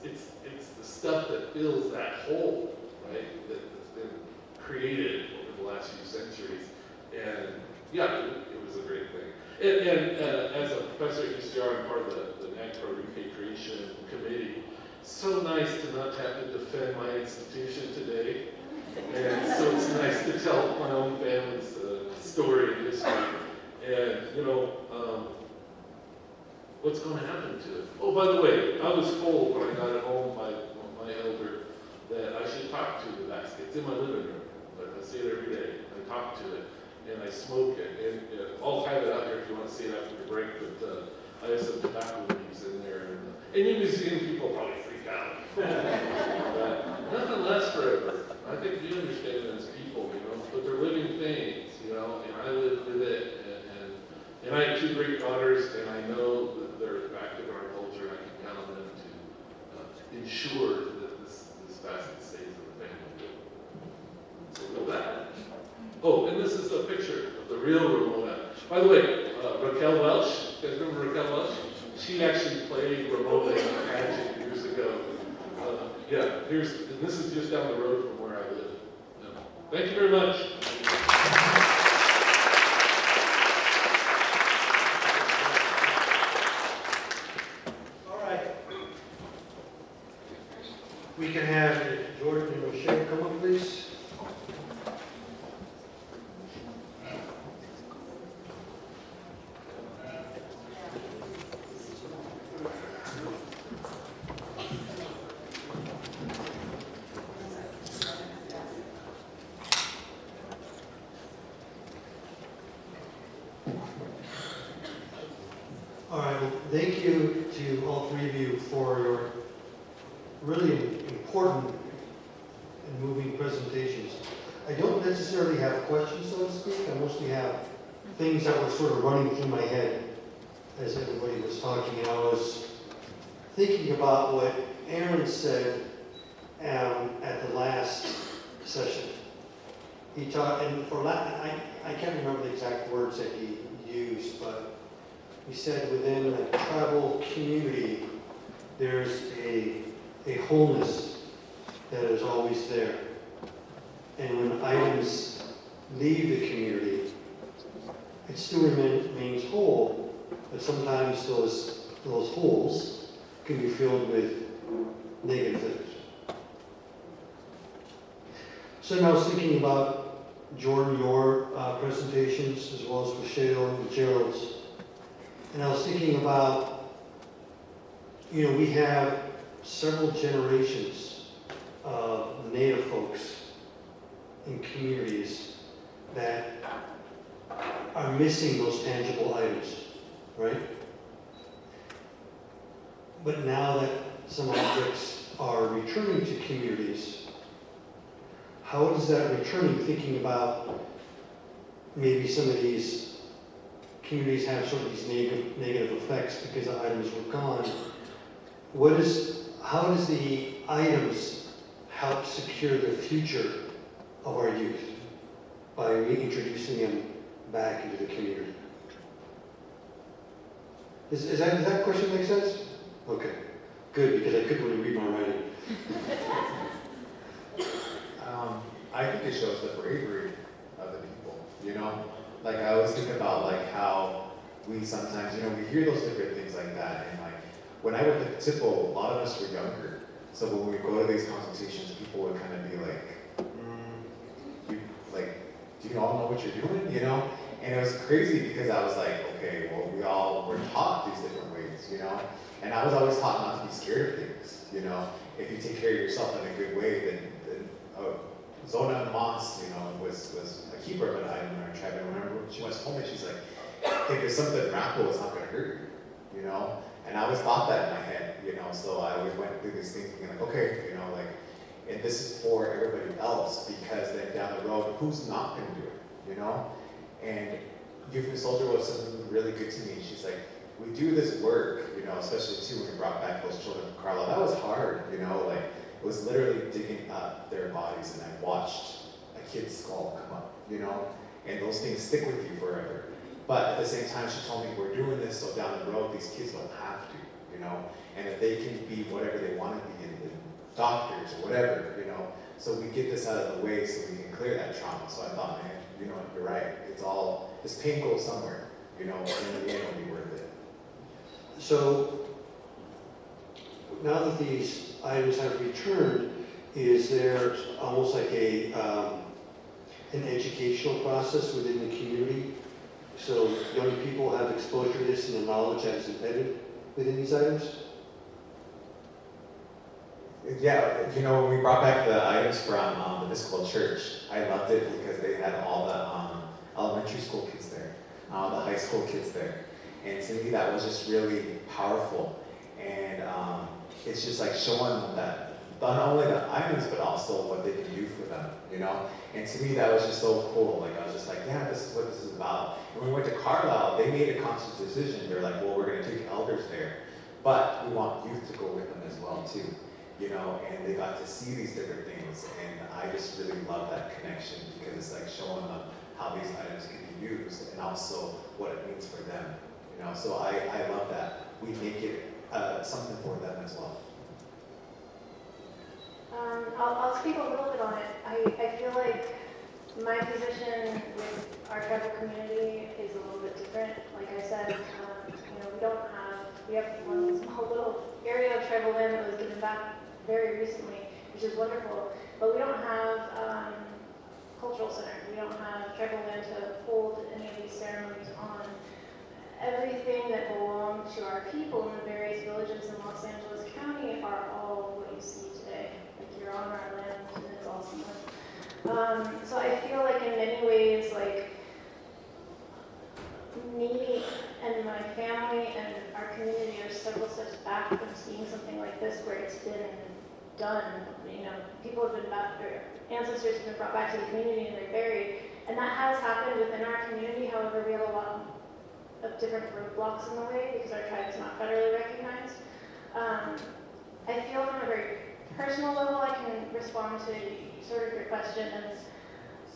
the stuff that fills that hole, right? That's been created over the last few centuries. And yeah, it was a great thing. And as a professor at UCR, I'm part of the NAGPRO repatriation committee. So nice to not have to defend my institution today. And so it's nice to tell my own family's story and history. And, what's going to happen to it? Oh, by the way, I was told when I got it home by my elder that I should talk to the basket. It's in my living room, but I see it every day. I talk to it, and I smoke it. And I'll have it out here if you want to see it after the break, but I have some tobacco leaves in there. And you museum people probably freak out. But nothing lasts forever. I think we understand it as people, but they're living things, and I live with it. And I have two great daughters, and I know that they're active in our culture, and I can count on them to ensure that this basket stays in the family. So with that. Oh, and this is a picture of the real Ramona. By the way, Raquel Welch, you guys remember Raquel Welch? She actually played Ramona in a pageant years ago. And this is just down the road from where I live. Thank you very much. All right. We can have Jordan and O'Shea come up, please. All right, well, thank you to all three of you for your really important and moving presentations. I don't necessarily have questions, so to speak. I mostly have things that were sort of running through my head as everybody was talking. And I was thinking about what Aaron said at the last session. he talked, and for I can't remember the exact words that he used, but he said within a tribal community, there's a wholeness that is always there. And when items leave the community, it still remains whole, but sometimes those holes can be filled with negative things. So now I was thinking about, Jordan, your presentations, as well as Weshoyot and Gerald's, and I was thinking about, we have several generations of Native folks in communities that are missing those tangible items, right? But now that some objects are returning to communities, how is that returning? Thinking about maybe some of these communities have sort of these negative effects because the items were gone. How does the items help secure the future of our youth by reintroducing them back into the community? Does that question make sense? Okay, good, because I couldn't really read my writing. I think it shows the bravery of the people, Like I always think about like how we sometimes, we hear those different things like that, and like when I worked at the Tipple, a lot of us were younger. So when we go to these consultations, people would kind of be like, do you all know what you're doing, And it was crazy because I was like, okay, well, we all were taught these different ways, And I was always taught not to be scared of things, If you take care of yourself in a good way, then Zona Moss, was a keeper of an item in our tribe. And I remember she once told me, she's like, if there's something wrappable, it's not going to hurt you, And I always thought that in my head, So I always went through these things thinking like, okay, and this is for everybody else, because then down the road, who's not going to do it, And Youth and Soldier was something really good to me. She's like, we do this work, especially too when we brought back those children from Carlisle. That was hard, it was literally digging up their bodies, and I watched a kid's skull come up, and those things stick with you forever. But at the same time, she told me, we're doing this so down the road, these kids don't have to, and that they can be whatever they want to be, and doctors or whatever, So we get this out of the way so we can clear that trauma. So I thought, man, you're right. This pain goes somewhere, and in the end it'll be worth it. So now that these items have returned, is there almost like an educational process within the community? So young people have exposure to this and the knowledge that is embedded within these items? Yeah, when we brought back the items from the Episcopal Church, I loved it because they had all the elementary school kids there, the high school kids there. And to me, that was just really powerful. And it's just like showing them that not only the items, but also what they can do for them, And to me, that was just so cool. Like, I was just like, yeah, this is what this is about. And when we went to Carlisle, they made a conscious decision. They're like, well, we're going to take elders there, but we want youth to go with them as well, too. And they got to see these different things, and I just really love that connection because it's like showing them how these items can be used and also what it means for them, So I love that we make it something for them as well. I'll speak a little bit on it. I feel like my position with our tribal community is a little bit different. Like I said, we have one small little area of tribal land that was given back very recently, which is wonderful, but we don't have cultural center. We don't have tribal land to hold any of these ceremonies on. Everything that belonged to our people in the various villages in Los Angeles County are all what you see today. Like, you're on our land and it's awesome. So I feel like in many ways, like, me and my family and our community are several steps back from seeing something like this where it's been done. People have been back, their ancestors have been brought back to the community and they're buried. And that has happened within our community. However, we have a lot of different roadblocks in the way because our tribe is not federally recognized. I feel on a very personal level I can respond to sort of your question as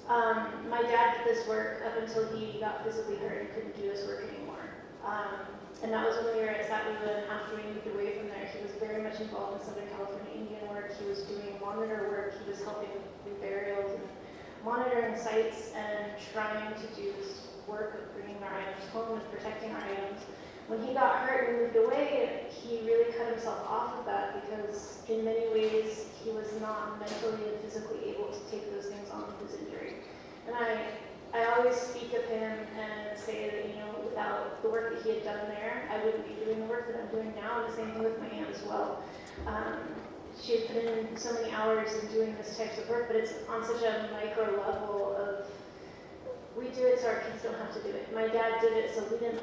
My dad did this work up until he got physically hurt and couldn't do this work anymore. And that was when we were at Sattlewood, and after we moved away from there, he was very much involved in Southern California Indian work. He was doing monitor work. He was helping with burials and monitoring sites and trying to do this work of bringing our items home and protecting our items. When he got hurt and moved away, he really cut himself off of that because in many ways he was not mentally and physically able to take those things on with his injury. And I always speak of him and say that, you know, without the work that he had done there, I wouldn't be doing the work that I'm doing now, and the same thing with my aunt as well. She had put in so many hours in doing this types of work, but it's on such a micro level of, we do it so our kids don't have to do it. My dad did it so we didn't,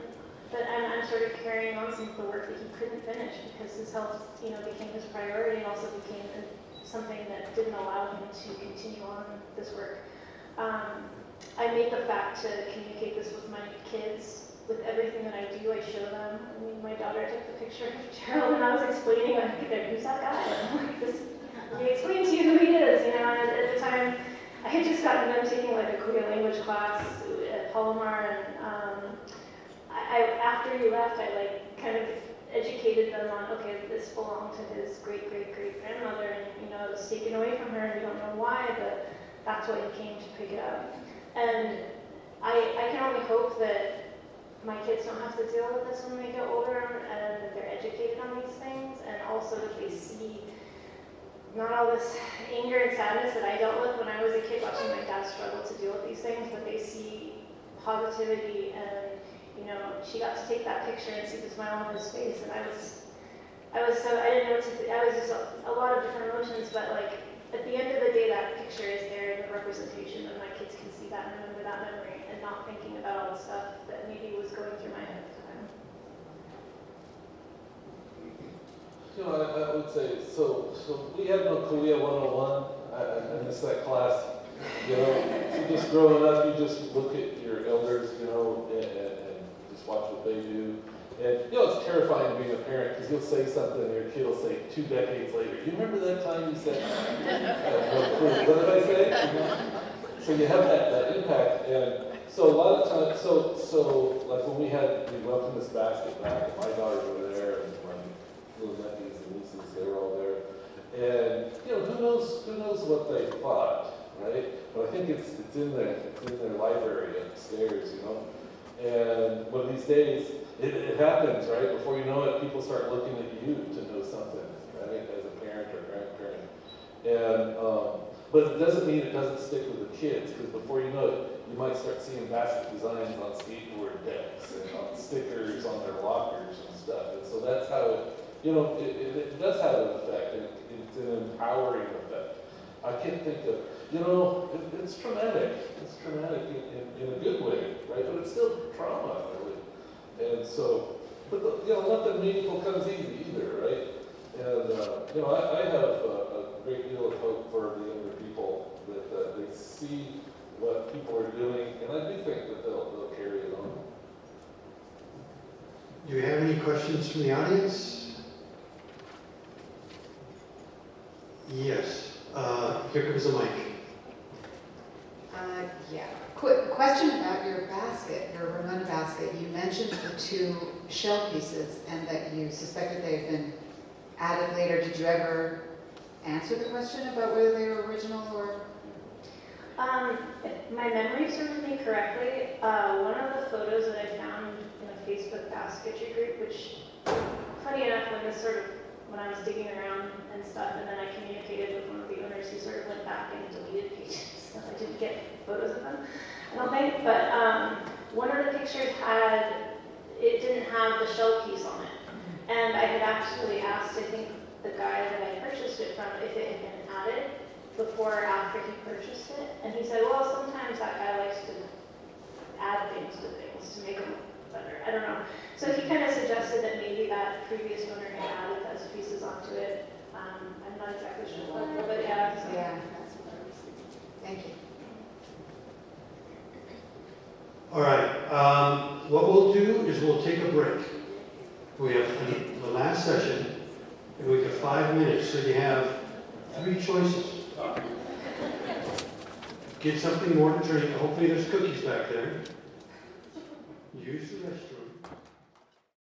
but I'm sort of carrying on some of the work that he couldn't finish because his health, you know, became his priority and also became something that didn't allow him to continue on this work. I make a fact to communicate this with my kids. With everything that I do, I show them. I mean, my daughter took the picture of Gerald and I was explaining, like, who's that guy? I'm like, let me explain to you who he is, you know, and at the time, I had just gotten done taking like a Cahuilla language class at Palomar, and after he left, I like kind of educated them on, okay, this belonged to his great-great-great-grandmother, and, you know, it was taken away from her, and we don't know why, but that's why he came to pick it up. And I can only hope that my kids don't have to deal with this when they get older, and that they're educated on these things, and also that they see not all this anger and sadness that I dealt with when I was a kid watching my dad struggle to deal with these things, but they see positivity, and, you know, she got to take that picture and see the smile on his face, and I was so, I didn't know what to think. I was just a lot of different emotions, but like, at the end of the day, that picture is there in the representation, and my kids can see that and remember that memory, and not thinking about all the stuff that maybe was going through my head at the time. You know, I would say, so we had no Cahuilla 101. I missed that class. You know, so just growing up, you just look at your elders, you know, and just watch what they do. And, you know, it's terrifying being a parent because you'll say something and your kid will say 2 decades later, you remember that time you said, what did I say? So you have that impact. And so a lot of times, so like when we welcomed this basket back, and my daughters were there, and my little nephews and nieces, they were all there. And, you know, who knows what they thought, right? But I think it's in their library upstairs, you know. And one of these days, it happens, right? Before you know it, people start looking at you to know something, right? As a parent or grandparent. And, but it doesn't mean it doesn't stick with the kids, because before you know it, you might start seeing basket designs on skateboard decks and on stickers on their lockers and stuff. And so that's how it does have an effect, and it's an empowering effect. I can't think of, it's traumatic. It's traumatic in a good way, right? But it's still trauma, really. And so, but nothing meaningful comes easy either, right? And I have a great deal of hope for the younger people that they see what people are doing, and I do think that they'll carry it on. Do you have any questions from the audience? Yes. Here comes the mic. Yeah. Quick question about your basket, your Ramona basket. You mentioned the 2 shell pieces and that you suspected they had been added later. Did you ever answer the question about whether they were original or? If my memory serves me correctly, one of the photos that I found in a Facebook basketry group, which, funny enough, when I was digging around and stuff, and then I communicated with one of the owners, he sort of went back and deleted pages, so I didn't get photos of them, I don't think, but one of the pictures didn't have the shell piece on it, and I had actually asked, I think, the guy that I purchased it from, if it had been added before or after he purchased it, and he said, well, sometimes that guy likes to add things to things to make them better. I don't know. So he kind of suggested that maybe that previous owner had added those pieces onto it. I'm not exactly sure what, but yeah. So. Yeah, that's what I was thinking. Thank you. All right. What we'll do is we'll take a break. We have the last session, and we have 5 minutes, so you have 3 choices. get something more to drink. Hopefully there's cookies back there. Use the restroom.